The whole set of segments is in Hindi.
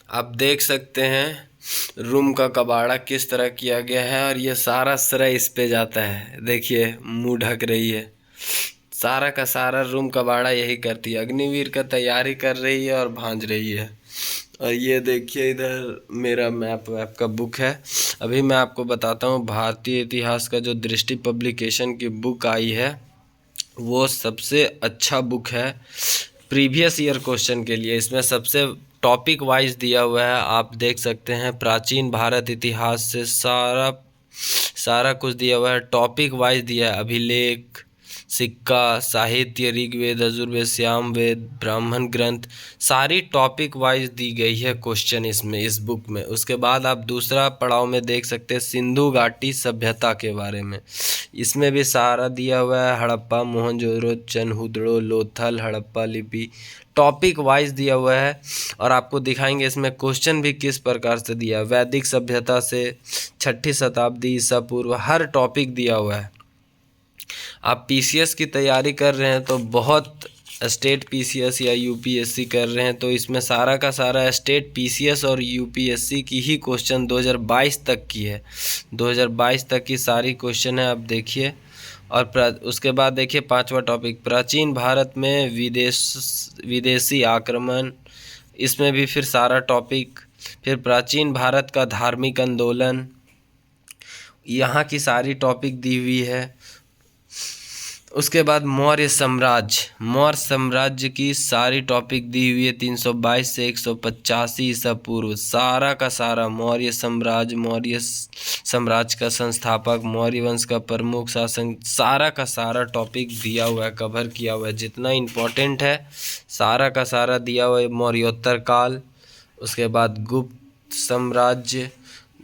आप देख सकते हैं रूम का कबाड़ा किस तरह किया गया है और ये सारा श्रेय इस पे जाता है। देखिए मुंह ढक रही है, सारा का सारा रूम कबाड़ा यही करती है। अग्निवीर का तैयारी कर रही है और भांज रही है। और ये देखिए इधर मेरा मैप वैप का बुक है। अभी मैं आपको बताता हूँ भारतीय इतिहास का जो दृष्टि पब्लिकेशन की बुक आई है वो सबसे अच्छा बुक है प्रीवियस ईयर क्वेश्चन के लिए। इसमें सबसे टॉपिक वाइज दिया हुआ है, आप देख सकते हैं। प्राचीन भारत इतिहास से सारा सारा कुछ दिया हुआ है, टॉपिक वाइज दिया है। अभिलेख, सिक्का, साहित्य, ऋग्वेद, यजुर्वेद, सामवेद, ब्राह्मण ग्रंथ, सारी टॉपिक वाइज दी गई है क्वेश्चन इसमें, इस बुक में। उसके बाद आप दूसरा पड़ाव में देख सकते हैं सिंधु घाटी सभ्यता के बारे में। इसमें भी सारा दिया हुआ है, हड़प्पा, मोहनजोदड़ो, चनहुदड़ो, लोथल, हड़प्पा लिपि, टॉपिक वाइज दिया हुआ है। और आपको दिखाएंगे इसमें क्वेश्चन भी किस प्रकार से दिया है। वैदिक सभ्यता से 6ठी शताब्दी ईसा पूर्व, हर टॉपिक दिया हुआ है। आप पीसीएस की तैयारी कर रहे हैं तो बहुत, स्टेट पीसीएस या यूपीएससी कर रहे हैं तो इसमें सारा का सारा स्टेट पीसीएस और यूपीएससी की ही क्वेश्चन 2022 तक की है। 2022 तक की सारी क्वेश्चन है, आप देखिए। और उसके बाद देखिए 5वां टॉपिक, प्राचीन भारत में विदेशी आक्रमण। इसमें भी फिर सारा टॉपिक। फिर प्राचीन भारत का धार्मिक आंदोलन, यहाँ की सारी टॉपिक दी हुई है। उसके बाद मौर्य साम्राज्य की सारी टॉपिक दी हुई है 322 से 185 ईसा पूर्व। सारा का सारा मौर्य साम्राज्य का संस्थापक, मौर्य वंश का प्रमुख शासक, सारा का सारा टॉपिक दिया हुआ है, कवर किया हुआ है। जितना इम्पोर्टेंट है सारा का सारा दिया हुआ है। मौर्योत्तर काल, उसके बाद गुप्त साम्राज्य,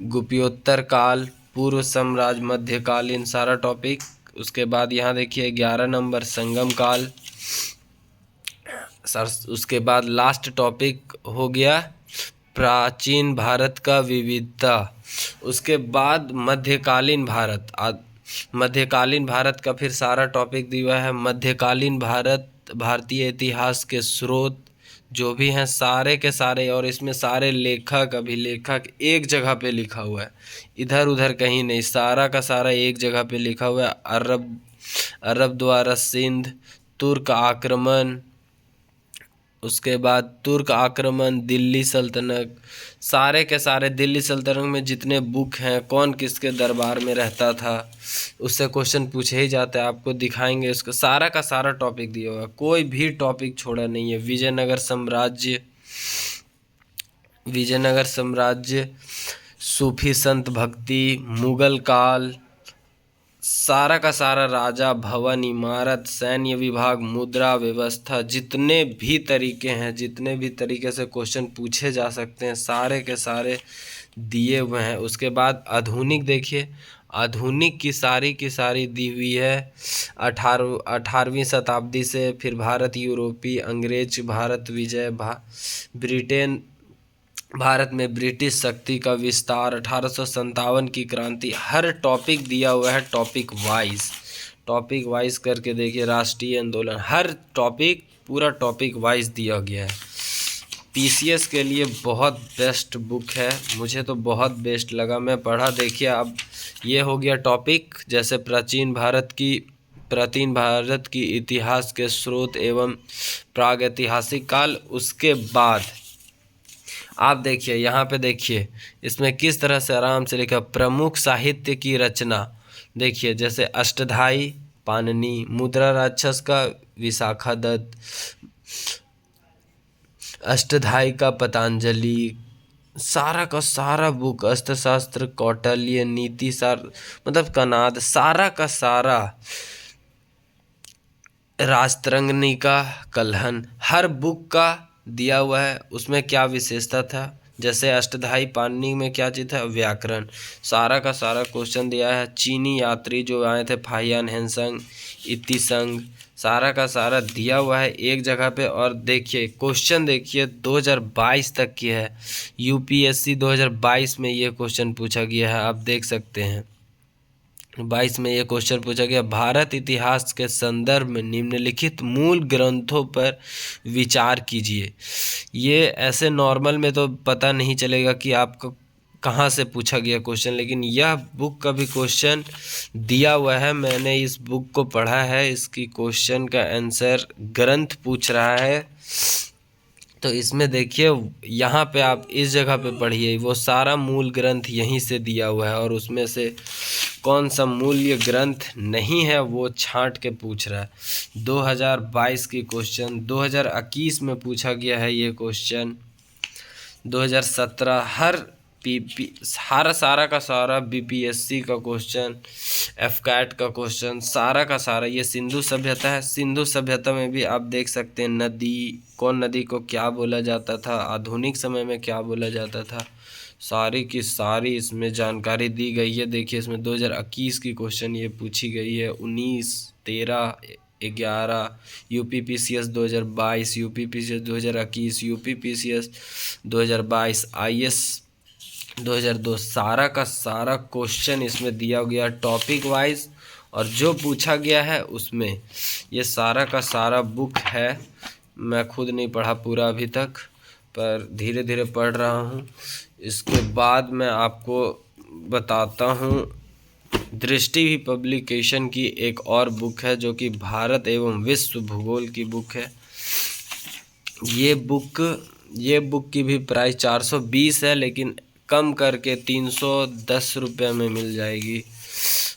गुप्योत्तर काल, पूर्व साम्राज्य, मध्यकालीन, सारा टॉपिक। उसके बाद यहाँ देखिए 11 नंबर संगम काल। उसके बाद लास्ट टॉपिक हो गया प्राचीन भारत का विविधता। उसके बाद मध्यकालीन भारत का फिर सारा टॉपिक दिया है। मध्यकालीन भारत, भारतीय इतिहास के स्रोत जो भी हैं सारे के सारे, और इसमें सारे लेखक अभिलेखक एक जगह पे लिखा हुआ है, इधर उधर कहीं नहीं, सारा का सारा एक जगह पे लिखा हुआ है। अरब द्वारा सिंध, तुर्क आक्रमण, उसके बाद तुर्क आक्रमण, दिल्ली सल्तनत, सारे के सारे दिल्ली सल्तनत में जितने बुक हैं, कौन किसके दरबार में रहता था, उससे क्वेश्चन पूछे ही जाते हैं। आपको दिखाएंगे उसका सारा का सारा टॉपिक दिया हुआ है, कोई भी टॉपिक छोड़ा नहीं है। विजयनगर साम्राज्य, सूफी संत भक्ति, मुगल काल, सारा का सारा राजा भवन, इमारत, सैन्य विभाग, मुद्रा व्यवस्था, जितने भी तरीके हैं, जितने भी तरीके से क्वेश्चन पूछे जा सकते हैं, सारे के सारे दिए हुए हैं। उसके बाद आधुनिक देखिए, आधुनिक की सारी दी हुई है। 18वीं शताब्दी से फिर भारत, यूरोपीय, अंग्रेज भारत विजय, ब्रिटेन, भारत में ब्रिटिश शक्ति का विस्तार, 1857 की क्रांति, हर टॉपिक दिया हुआ है टॉपिक वाइज करके देखिए। राष्ट्रीय आंदोलन, हर टॉपिक पूरा टॉपिक वाइज दिया गया है। पीसीएस के लिए बहुत बेस्ट बुक है, मुझे तो बहुत बेस्ट लगा, मैं पढ़ा। देखिए अब ये हो गया टॉपिक, जैसे प्राचीन भारत की इतिहास के स्रोत एवं प्रागैतिहासिक काल। उसके बाद आप देखिए यहाँ पे, देखिए इसमें किस तरह से आराम से लिखा, प्रमुख साहित्य की रचना। देखिए जैसे अष्टधाई पाणिनि, मुद्रा राक्षस का विशाखादत्त, अष्टधाई का पतंजलि, सारा का सारा बुक, अर्थशास्त्र कौटिल्य, नीति सार मतलब कनाद, सारा का सारा, राजतरंगिणी कल्हन, हर बुक का दिया हुआ है। उसमें क्या विशेषता था, जैसे अष्टधाई पाणिनि में क्या चीज़ था, व्याकरण, सारा का सारा क्वेश्चन दिया है। चीनी यात्री जो आए थे, फाहियान हेनसंग, इतिसंग, सारा का सारा दिया हुआ है एक जगह पे। और देखिए क्वेश्चन, देखिए 2022 तक की है, यूपीएससी 2022 में ये क्वेश्चन पूछा गया है, आप देख सकते हैं। 22 में ये क्वेश्चन पूछा गया, भारत इतिहास के संदर्भ में निम्नलिखित मूल ग्रंथों पर विचार कीजिए। ये ऐसे नॉर्मल में तो पता नहीं चलेगा कि आपको कहाँ से पूछा गया क्वेश्चन, लेकिन यह बुक का भी क्वेश्चन दिया हुआ है। मैंने इस बुक को पढ़ा है, इसकी क्वेश्चन का आंसर ग्रंथ पूछ रहा है। तो इसमें देखिए, यहाँ पे आप इस जगह पे पढ़िए, वो सारा मूल ग्रंथ यहीं से दिया हुआ है और उसमें से कौन सा मूल्य ग्रंथ नहीं है वो छांट के पूछ रहा है। 2022 की क्वेश्चन, 2021 में पूछा गया है ये क्वेश्चन, 2017 हर सारा का सारा बीपीएससी का क्वेश्चन, एफकैट का क्वेश्चन, सारा का सारा। ये सिंधु सभ्यता है, सिंधु सभ्यता में भी आप देख सकते हैं नदी, कौन नदी को क्या बोला जाता था, आधुनिक समय में क्या बोला जाता था, सारी की सारी इसमें जानकारी दी गई है। देखिए इसमें 2021 की क्वेश्चन ये पूछी गई है, 19, 13, 11, यूपीपीसीएस 2022, यूपीपीसीएस 2021, यूपीपीसीएस 2022, आईएएस 2002, सारा का सारा क्वेश्चन इसमें दिया गया टॉपिक वाइज, और जो पूछा गया है उसमें ये सारा का सारा बुक है। मैं खुद नहीं पढ़ा पूरा अभी तक, पर धीरे धीरे पढ़ रहा हूँ। इसके बाद मैं आपको बताता हूँ, दृष्टि भी पब्लिकेशन की एक और बुक है जो कि भारत एवं विश्व भूगोल की बुक है। ये बुक की भी प्राइस 420 है, लेकिन कम करके 310 रुपये में मिल जाएगी।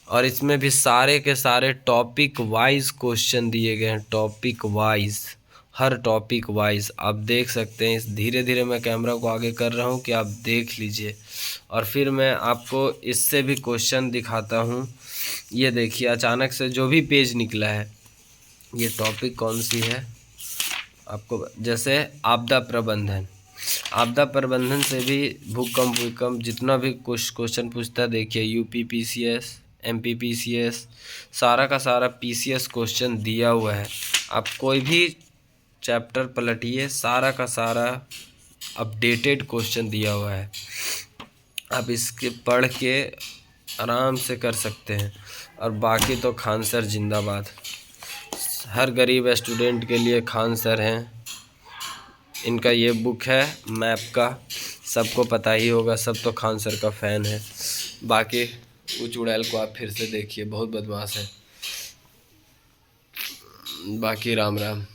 और इसमें भी सारे के सारे टॉपिक वाइज क्वेश्चन दिए गए हैं, टॉपिक वाइज, हर टॉपिक वाइज आप देख सकते हैं। इस धीरे धीरे मैं कैमरा को आगे कर रहा हूँ कि आप देख लीजिए, और फिर मैं आपको इससे भी क्वेश्चन दिखाता हूँ। ये देखिए अचानक से जो भी पेज निकला है, ये टॉपिक कौन सी है आपको, जैसे आपदा प्रबंधन, आपदा प्रबंधन से भी भूकंप जितना भी कुछ क्वेश्चन पूछता है। देखिए यूपीपीसीएस, एमपीपीसीएस, सारा का सारा पीसीएस क्वेश्चन दिया हुआ है। आप कोई भी चैप्टर पलटिए, सारा का सारा अपडेटेड क्वेश्चन दिया हुआ है। आप इसके पढ़ के आराम से कर सकते हैं। और बाकी तो खान सर जिंदाबाद, हर गरीब स्टूडेंट के लिए खान सर हैं। इनका ये बुक है मैप का, सबको पता ही होगा, सब तो खान सर का फ़ैन है। बाकी वो चुड़ैल को आप फिर से देखिए, बहुत बदमाश है। बाकी राम राम।